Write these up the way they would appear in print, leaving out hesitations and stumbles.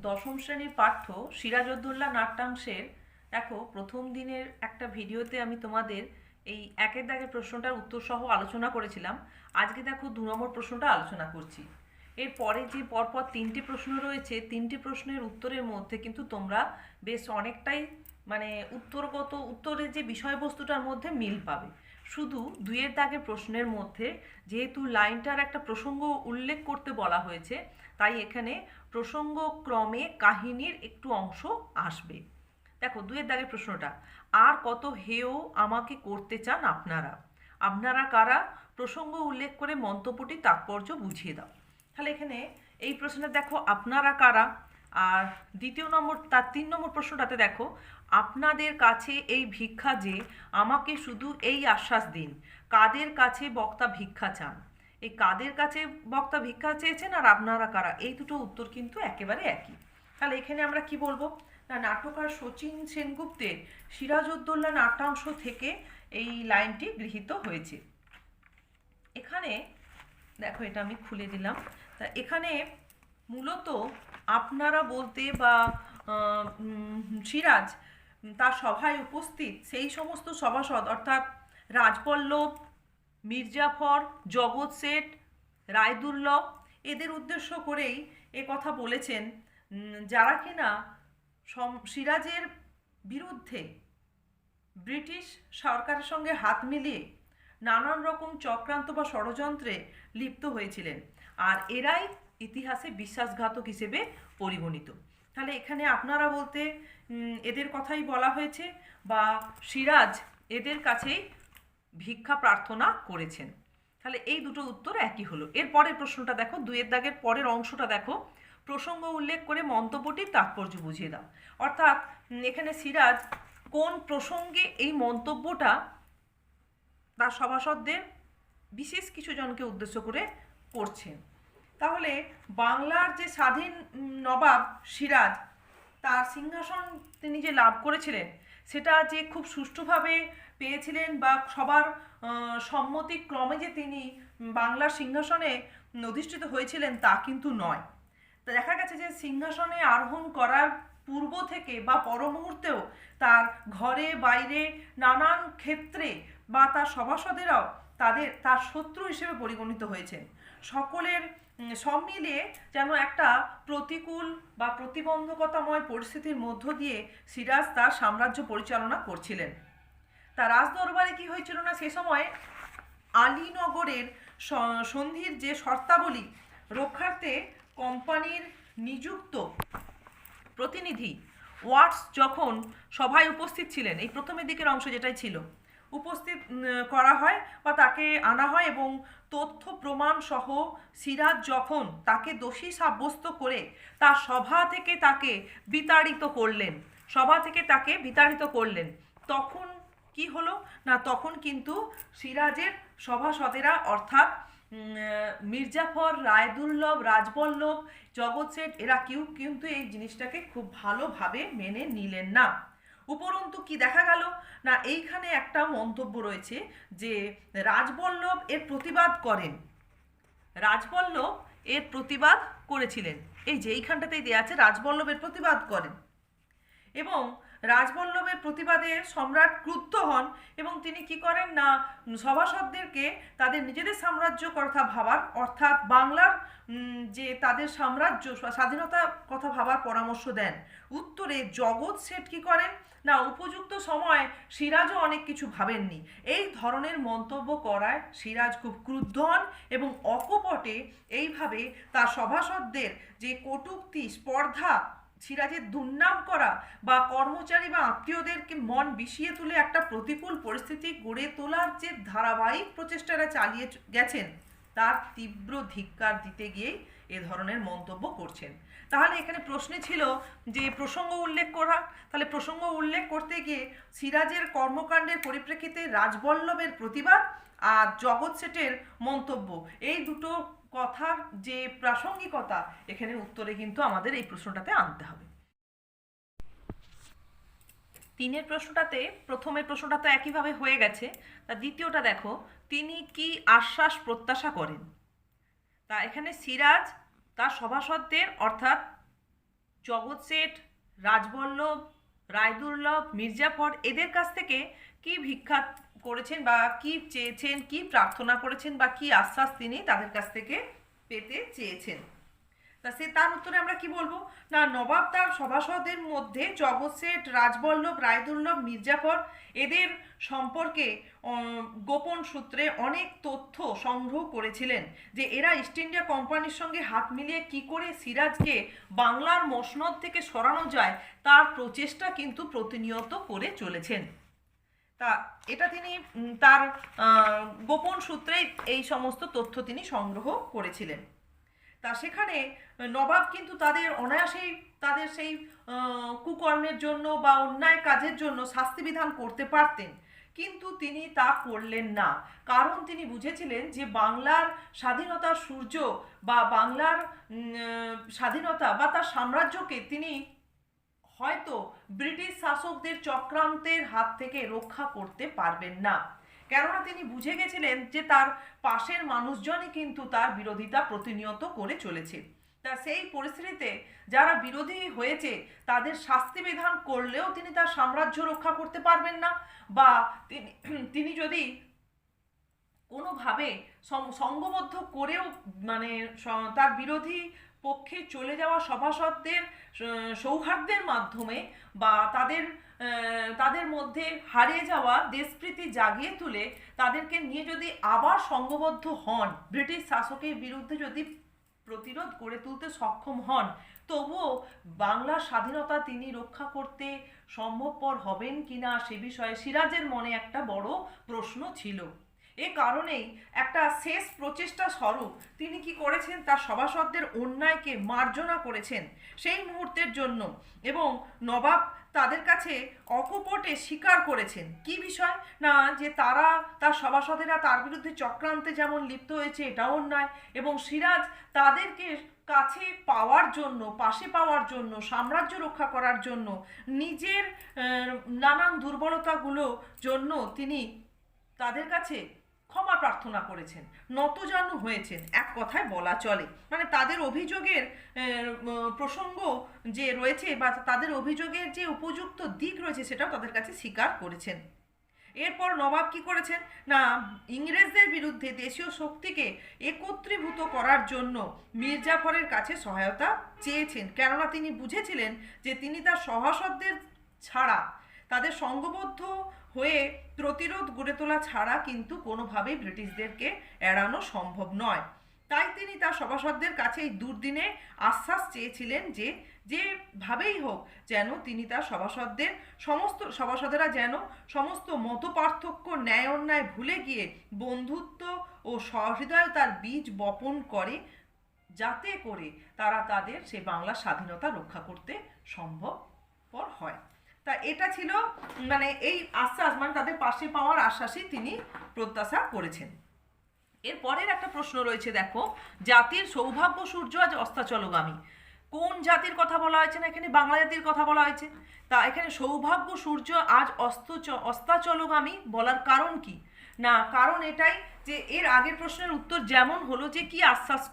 দশম শ্রেণীর পাঠ্য সিরাজউদ্দৌলা নাট্যাংশের দেখো প্রথম দিনের একটা ভিডিওতে আমি তোমাদের এই একের দাগের প্রশ্নটার উত্তর সহ আলোচনা করেছিলাম। আজকে দেখো 2 নম্বর প্রশ্নটা আলোচনা করছি। এরপরে যে পরপর 3টে প্রশ্ন রয়েছে, 3টে প্রশ্নের উত্তরের মধ্যে কিন্তু তোমরা বেশ অনেকটাই উত্তরের যে বিষয়বস্তুটার মধ্যে মিল পাবে। শুধু 2এর দাগের প্রশ্নের মধ্যে যেহেতু লাইনটার একটা প্রসঙ্গ উল্লেখ করতে বলা হয়েছে, তাই এখানে প্রসঙ্গক্রমে কাহিনীর একটু অংশ আসবে। দেখো 2এর দাগের প্রশ্নটা, আর কত হেয় আমাকে করতে চান আপনারা, আপনারা কারা, প্রসঙ্গ উল্লেখ করে মন্তব্যটির তাৎপর্য বুঝিয়ে দাও। তাহলে এখানে এই প্রশ্নে দেখো আপনারা কারা, আর তার 3 নম্বর প্রশ্নটাতে দেখো আপনাদের কাছে এই ভিক্ষা যে, আমাকে শুধু এই আশ্বাস দিন, কাদের কাছে বক্তা ভিক্ষা চান। এই কাদের কাছে বক্তা ভিক্ষা চেয়েছেন আর আপনারা কারা, এই দুটো উত্তর কিন্তু একেবারে একই। তাহলে এখানে আমরা কি বলবো না, নাট্যকার শচীন সেনগুপ্তের সিরাজউদ্দৌলা নাট্যাংশ থেকে এই লাইনটি গৃহীত হয়েছে। এখানে দেখো, এটা আমি খুলে দিলাম। তা এখানে মূলত আপনারা বলতে বা সিরাজ তার সভায় উপস্থিত সেই সমস্ত সভাসদ অর্থাৎ রাজপল্লব, মির্জাফর, জগৎ শেঠ, রায়দুর্লভ এদের উদ্দেশ্য করেই এ কথা বলেছেন, যারা কিনা সিরাজের বিরুদ্ধে ব্রিটিশ সরকারের সঙ্গে হাত মিলিয়ে নানান রকম চক্রান্ত বা ষড়যন্ত্রে লিপ্ত হয়েছিলেন, আর এরাই ইতিহাসে বিশ্বাসঘাতক হিসেবে পরিগণিত। তাহলে এখানে আপনারা বলতে এদের কথাই বলা হয়েছে, বা সিরাজ এদের কাছেই ভিক্ষা প্রার্থনা করেছেন। তাহলে এই দুটো উত্তর একই হলো। এর পরের প্রশ্নটা দেখো, 2এর দাগের পরের অংশটা দেখো, প্রসঙ্গ উল্লেখ করে মন্তব্যটির তাৎপর্য বুঝিয়ে দাও। অর্থাৎ এখানে সিরাজ কোন প্রসঙ্গে এই মন্তব্যটা তার সভাসদদের বিশেষ কিছু জনকে উদ্দেশ্য করে করছেন। তাহলে বাংলার যে স্বাধীন নবাব সিরাজ, তার সিংহাসন তিনি যে লাভ করেছিলেন সেটা যে খুব সুষ্ঠুভাবে পেয়েছিলেন বা সবার সম্মতিক্রমে যে তিনি বাংলার সিংহাসনে অধিষ্ঠিত হয়েছিলেন তা কিন্তু নয়। তো দেখা গেছে যে সিংহাসনে আরোহণ করার পূর্ব থেকে বা পর মুহূর্তেও তার ঘরে বাইরে নানান ক্ষেত্রে বা তার সভাসদেরাও তার শত্রু হিসেবে পরিগণিত হয়েছেন। সকলের সব মিলিয়ে যেন একটা প্রতিকূল বা প্রতিবন্ধকতাময় পরিস্থিতির মধ্য দিয়ে সিরাজ তার সাম্রাজ্য পরিচালনা করছিলেন। তার রাজদরবারে কি হয়েছিল না, সে সময় আলীনগরের সন্ধির যে শর্তাবলী রক্ষার্থে কোম্পানির নিযুক্ত প্রতিনিধি ওয়াটস যখন সভায় উপস্থিত ছিলেন, এই প্রথমের দিকের অংশ যেটাই ছিল, উপস্থিত করা হয় বা তাকে আনা হয় এবং তথ্য প্রমাণ সহ সিরাজ যখন তাকে দোষী সাব্যস্ত করে তার সভা থেকে তাকে বিতাড়িত করলেন, তখন কি হলো না, তখন কিন্তু সিরাজের সভাসদেরা অর্থাৎ মির্জাফর, রায়দুর্লভ, রাজবল্লভ, জগৎ শেঠ এরা কেউ কিন্তু এই জিনিসটাকে খুব ভালোভাবে মেনে নিলেন না। উপরন্তু কি দেখা গেল না, এইখানে একটা মন্তব্য রয়েছে যে রাজবল্লভ এর প্রতিবাদ করেছিলেন। এই যে এইখানটাতেই দেওয়া আছে রাজবল্লভের প্রতিবাদ করেন, এবং রাজবল্লভের প্রতিবাদে সম্রাট ক্রুদ্ধ হন এবং তিনি কি করেন না, সভাসদদেরকে তাদের নিজেদের সাম্রাজ্য কথা ভাবার অর্থাৎ বাংলার যে তাদের সাম্রাজ্য স্বাধীনতার কথা ভাবার পরামর্শ দেন। উত্তরে জগৎ শেঠ কি করেন না, উপযুক্ত সময় সিরাজও অনেক কিছু ভাবেননি, এই ধরনের মন্তব্য করায় সিরাজ খুব ক্রুদ্ধ হন এবং অকপটে এইভাবে তার সভাসদদের যে কটূক্তি স্পর্ধা, সিরাজের দুর্নাম করা বা কর্মচারী বা আত্মীয়দেরকে মন বিষিয়ে তুলে একটা প্রতিকূল পরিস্থিতি গড়ে তোলার যে ধারাবাহিক প্রচেষ্টারা চালিয়ে গেছেন, তার তীব্র ধিক্কার দিতে গিয়েই এ ধরনের মন্তব্য করছেন। তাহলে এখানে প্রশ্নে ছিল যে প্রসঙ্গ উল্লেখ করা, তাহলে প্রসঙ্গ উল্লেখ করতে গিয়ে সিরাজের কর্মকাণ্ডের পরিপ্রেক্ষিতে রাজবল্লভের প্রতিবাদ আর জগৎ শেঠের মন্তব্য, এই দুটো কথার যে প্রাসঙ্গিকতা এখানে উত্তরে কিন্তু আমাদের এই প্রশ্নটাতে আনতে হবে। 3-এর প্রশ্নটাতে প্রথমের প্রশ্নটা তো একইভাবে হয়ে গেছে, তা দ্বিতীয়টা দেখো, তিনি কি আশ্বাস প্রত্যাশা করেন। তা এখানে সিরাজ তার সভাসদদের অর্থাৎ জগৎ শেঠ, রাজবল্লভ, রায়দুর্লভ, মির্জাফর এদের কাছ থেকে কি ভিক্ষা করেছেন বা কি চেয়েছেন, কি প্রার্থনা করেছেন বা কি আশ্বাস তিনি তাদের কাছ থেকে পেতে চেয়েছেন? তা তার উত্তরে আমরা কি বলবো না, নবাব তার সভাসদের মধ্যে জগৎ শেঠ, রাজবল্লভ, রায়দুর্লভ, মির্জাফর এদের সম্পর্কে গোপন সূত্রে অনেক তথ্য সংগ্রহ করেছিলেন, যে এরা ইস্ট ইন্ডিয়া কোম্পানির সঙ্গে হাত মিলিয়ে কি করে সিরাজকে বাংলার মসনদ থেকে সরানো যায় তার প্রচেষ্টা কিন্তু প্রতিনিয়ত করে চলেছেন। তা এটা তিনি তার গোপন সূত্রেই এই সমস্ত তথ্য তিনি সংগ্রহ করেছিলেন। তা সেখানে নবাব কিন্তু তাদের অনায়াসেই তাদের সেই কুকর্মের জন্য বা অন্যায় কাজের জন্য শাস্তি বিধান করতে পারতেন, কিন্তু তিনি তা করলেন না। কারণ তিনি বুঝেছিলেন যে বাংলার স্বাধীনতার সূর্য বা বাংলার স্বাধীনতা বা তার সাম্রাজ্যকে তিনি হয়তো ব্রিটিশ শাসকদের চক্রান্তের হাত থেকে রক্ষা করতে পারবেন না। কেননা তিনি বুঝে গেছিলেন যে তার পাশের মানুষজনই কিন্তু তার বিরোধিতা প্রতিনিয়ত করে চলেছে। তা সেই পরিস্থিতিতে যারা বিরোধী হয়েছে তাদের শাস্তি বিধান করলেও তিনি তার সাম্রাজ্য রক্ষা করতে পারবেন না, বা তিনি যদি কোনোভাবে সঙ্গবদ্ধ করেও মানে তার বিরোধী পক্ষে চলে যাওয়া সভাসদদের সৌহার্দ্যের মাধ্যমে বা তাদের মধ্যে হারিয়ে যাওয়া দেশপ্রীতি জাগিয়ে তুলে তাদেরকে নিয়ে যদি আবার সঙ্গবদ্ধ হন, ব্রিটিশ শাসকের বিরুদ্ধে যদি প্রতিরোধ গড়ে তুলতে সক্ষম হন, তবুও বাংলার স্বাধীনতা তিনি রক্ষা করতে সম্ভবপর হবেন কিনা সে বিষয়ে সিরাজের মনে একটা বড় প্রশ্ন ছিল। এ কারণেই একটা শেষ প্রচেষ্টা স্বরূপ তিনি কি করেছেন, তার সভাসদদের অন্যায়কে মার্জনা করেছেন সেই মুহূর্তের জন্য, এবং নবাব তাদের কাছে অকপটে স্বীকার করেছেন কি বিষয় না, যে তার সভাসদেরা তার বিরুদ্ধে চক্রান্তে যেমন লিপ্ত হয়েছে এটাও অন্যায়, এবং সিরাজ তাদেরকে কাছে পাওয়ার জন্য, পাশে পাওয়ার জন্য, সাম্রাজ্য রক্ষা করার জন্য নিজের নানান দুর্বলতাগুলো জন্য তিনি তাদের কাছে ক্ষমা প্রার্থনা করেছেন, নতজানু হয়েছেন, এক কথায় বলা চলে। মানে তাদের অভিযোগের প্রসঙ্গ যে রয়েছে বা তাদের অভিযোগের যে উপযুক্ত দিক রয়েছে সেটাও তাদের কাছে স্বীকার করেছেন। এরপর নবাব কি করেছেন না, ইংরেজদের বিরুদ্ধে দেশীয় শক্তিকে একত্রীভূত করার জন্য মির্জাফরের কাছে সহায়তা চেয়েছেন, কেননা তিনি বুঝেছিলেন যে তিনি তার সভাসদদের ছাড়া, তাদের সঙ্গবদ্ধ হয়ে প্রতিরোধ গড়ে তোলা ছাড়া কিন্তু কোনোভাবেই ব্রিটিশদেরকে এড়ানো সম্ভব নয়। তাই তিনি তার সভাসদদের কাছে এই দুর্দিনে আশ্বাস চেয়েছিলেন যে যেভাবেই হোক যেন তিনি তার সভাসদেরা যেন সমস্ত মত পার্থক্য, ন্যায় অন্যায় ভুলে গিয়ে বন্ধুত্ব ও সহৃদয়তার বীজ বপন করে, যাতে করে তারা তাদের সে বাংলার স্বাধীনতা রক্ষা করতে সম্ভবপর হয়। তা এটা ছিল মানে এই আশ্বাস, মানে তাদের পাশে পাওয়ার আশ্বাসই তিনি প্রত্যাশা করেছেন। এর পরের একটা প্রশ্ন রয়েছে, দেখো, জাতির সৌভাগ্য সূর্য আজ অস্তাচলগামী। কোন জাতির কথা বলা হয়েছে না, এখানে বাংলা জাতির কথা বলা হয়েছে। তা এখানে সৌভাগ্য সূর্য আজ অস্তাচলগামী বলার কারণ কি না, কারণ এটাই যে এর আগের প্রশ্নের উত্তর যেমন হলো যে কি আশ্বাস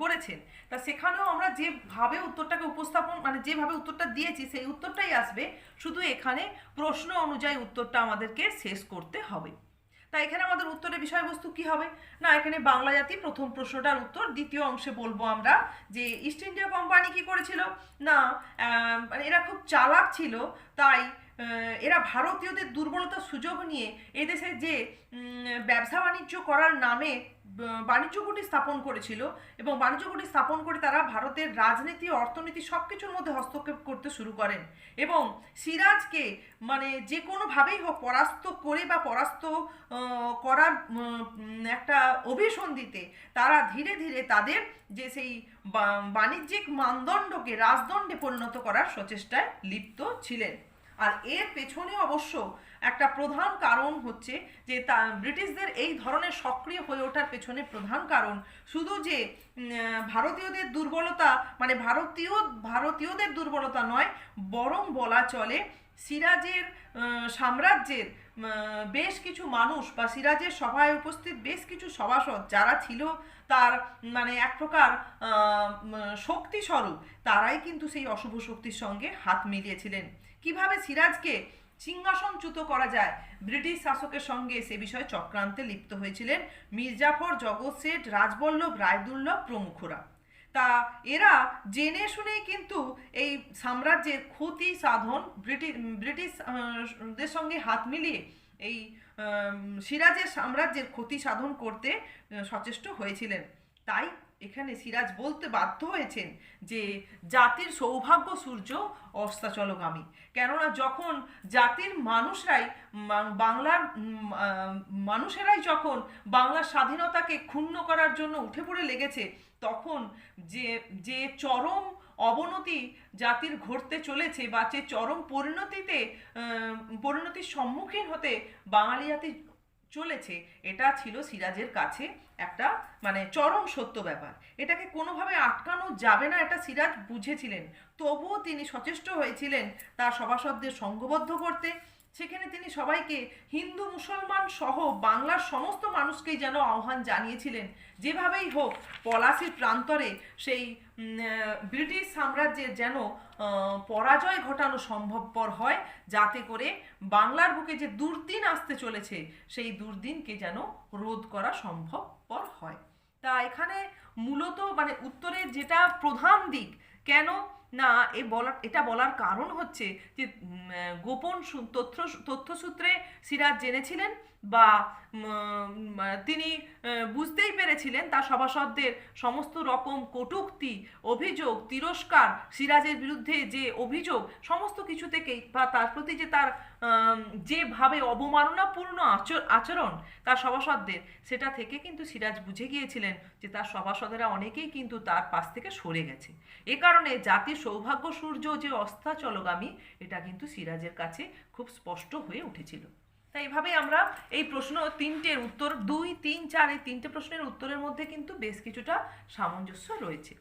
করেছেন, তা সেখানেও আমরা যেভাবে উত্তরটাকে উপস্থাপন মানে যেভাবে উত্তরটা দিয়েছি সেই উত্তরটাই আসবে, শুধু এখানে প্রশ্ন অনুযায়ী উত্তরটা আমাদেরকে শেষ করতে হবে। তাই এখানে আমাদের উত্তরের বিষয়বস্তু কি হবে না, এখানে বাংলা জাতি প্রথম প্রশ্নটার উত্তর, দ্বিতীয় অংশে বলবো আমরা যে ইস্ট ইন্ডিয়া কোম্পানি কি করেছিল না, এরা খুব চালাক ছিল, তাই এরা ভারতীয়দের দুর্বলতার সুযোগ নিয়ে এদেশে যে ব্যবসা বাণিজ্য করার নামে বাণিজ্য কুটি স্থাপন করেছিল, এবং বাণিজ্য কুটি স্থাপন করে তারা ভারতের রাজনীতি, অর্থনীতি সব কিছুর মধ্যে হস্তক্ষেপ করতে শুরু করেন, এবং সিরাজকে মানে যে কোনোভাবেই হোক পরাস্ত করে বা পরাস্ত করার একটা অভিসন্ধিতে তারা ধীরে ধীরে তাদের যে সেই বাণিজ্যিক মানদণ্ডকে রাজদণ্ডে পরিণত করার প্রচেষ্টায় লিপ্ত ছিলেন। আর এর পেছনে অবশ্য একটা প্রধান কারণ হচ্ছে যে ব্রিটিশদের এই ধরনের সক্রিয় হয়ে ওঠার পেছনে প্রধান কারণ শুধু যে ভারতীয়দের দুর্বলতা, মানে ভারতীয়দের দুর্বলতা নয়, বরং বলা চলে সিরাজের সাম্রাজ্যের বেশ কিছু মানুষ বা সিরাজের সভায় উপস্থিত বেশ কিছু সভাসদ যারা ছিল তার মানে এক প্রকার শক্তি স্বরূপ, তারাই কিন্তু সেই অশুভ শক্তির সঙ্গে হাত মিলিয়েছিলেন। কিভাবে সিরাজকে সিংহাসনচ্যুত করা যায় ব্রিটিশ শাসকের সঙ্গে সে বিষয়ে চক্রান্তে লিপ্ত হয়েছিলেন মির্জাফর, জগৎ শেঠ, রাজবল্লভ, রায়দুর্লভ প্রমুখরা। তা এরা জেনে শুনেই কিন্তু এই সাম্রাজ্যের ক্ষতি সাধন ব্রিটিশদের সঙ্গে হাত মিলিয়ে এই সিরাজের সাম্রাজ্যের ক্ষতি সাধন করতে সচেষ্ট হয়েছিলেন। তাই এখানে সিরাজ বলতে বাধ্য হয়েছেন যে জাতির সৌভাগ্য সূর্য অস্তাচলগামী। কেননা যখন জাতির মানুষরাই বাংলার মানুষেরাই যখন বাংলার স্বাধীনতাকে ক্ষুণ্ণ করার জন্য উঠে পড়ে লেগেছে, তখন যে যে চরম অবনতি জাতির ঘটতে চলেছে বা যে চরম পরিণতির সম্মুখীন হতে বাঙালি জাতি চলেছে, এটা ছিল সিরাজের কাছে একটা মানে চরম সত্য ব্যাপার। এটাকে কোনোভাবে আটকানো যাবে না, এটা সিরাজ বুঝেছিলেন। তবুও তিনি সচেষ্ট হয়েছিলেন তার সভাসদদের সংঘবদ্ধ করতে। সেখানে তিনি সবাইকে, হিন্দু মুসলমান সহ বাংলার সমস্ত মানুষকেই যেন আহ্বান জানিয়েছিলেন যেভাবেই হোক পলাশির প্রান্তরে সেই ব্রিটিশ সাম্রাজ্যের যেন পরাজয় ঘটানো সম্ভবপর হয়, যাতে করে বাংলার বুকে যে দুর্দিন আসতে চলেছে সেই দুর্দিনকে যেন রোধ করা সম্ভবপর হয়। তা এখানে মূলত মানে উত্তরের যেটা প্রধান দিক, কেন না এটা বলার কারণ হচ্ছে যে গোপন তথ্যসূত্রে সিরাজ জেনেছিলেন বা তিনি বুঝতেই পেরেছিলেন তার সভাসদদের সমস্ত রকম কটূক্তি, অভিযোগ, তিরস্কার, সিরাজের বিরুদ্ধে যে অভিযোগ, সমস্ত কিছু থেকেই বা তার প্রতি যে তার যেভাবে অবমাননাপূর্ণ আচরণ তার সভাসদদের, সেটা থেকে কিন্তু সিরাজ বুঝে গিয়েছিলেন যে তার সভাসদেরা অনেকেই কিন্তু তার পাশ থেকে সরে গেছে। এ কারণে জাতির সৌভাগ্য সূর্য যে অস্তাচলগামী, এটা কিন্তু সিরাজের কাছে খুব স্পষ্ট হয়ে উঠেছিল। তাই এভাবেই আমরা এই প্রশ্ন তিনটের উত্তর 2, 3, 4 এই তিনটে প্রশ্নের উত্তরের মধ্যে কিন্তু বেশ কিছুটা সামঞ্জস্য রয়েছে।